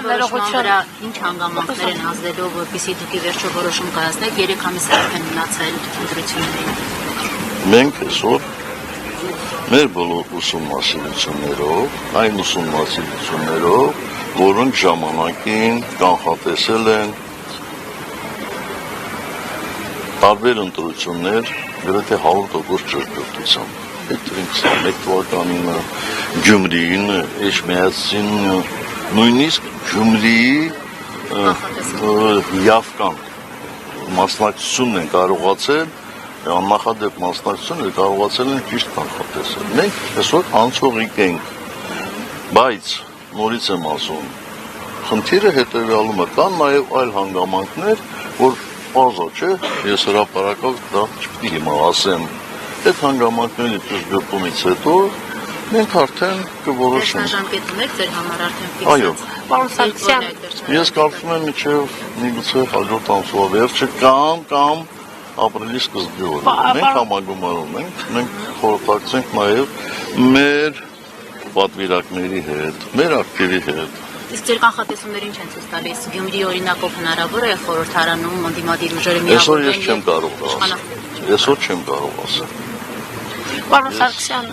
վերողությունը ինչ հանգամանքներ են ազդելով, որպեսզի դուք ի վերջո որոշում կայացնեք 3 ամիս արդեն մնացել ընտրություններին։ Մենք այսօր մեր բոլոր ուսումնասիրություններով, այն ուսումնասիրություններով, որոնք ժամանակին կանխատեսել են տարբեր ընտրություններ գրեթե 100% ճշգրտությամբ։ 2021 թվականինը, Գյումրիին, Էջմիածին, նույնիսկ Գյումրիի Յավկան մասնակցությունն են կարողացել, աննախադեպ մասնակցությունը կարողացել են ճիշտ կանխատեսել։ Մենք այսօր անցողիկ ենք, բայց նորից եմ ասում, խնդիրը հետևյալում է, կան նաև այլ հանգամանքներ, որ բազա չէ, ես հրապարակով դա չպետք է հիմա ասեմ, այդ հանգամանքների ճշգրտումից հետո մենք արդեն կորոշենք։ Ժամկետում եք ձեր համար արդեն ֆիքսած։ Այո, պարոն Սարգսյան, ես կարծում եմ մինչև միգուցե հաջորդ ամսվա վերջը կամ ապրիլի սկզբի օրը։ Մենք համագումարում ենք, մենք խորհրդակցենք նաև մեր պատվիրակների հետ, մեր ակտիվի հետ։ Իսկ ձեր կանխատեսումներին չեն ցույց տալիս Գյումրիի օրինակով հնարավոր է խորհրդարանում ընդդիմադիր ուժերը միավորվեն։ Այսօր չեմ կարող ասել։ Պարոն Սարգսյան,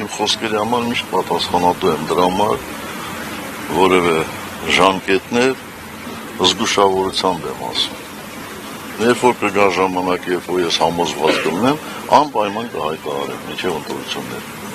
իմ խոսքերի համար միշտ պատասխանատու եմ դրա համար, որևէ ժամկետներ զգուշավորությամբ եմ ասում։ Երբ որ կգա ժամանակ, երբ որ ես համոզված կլինեմ, անպայման կհայտարարեմ մինչև ընտրությունները։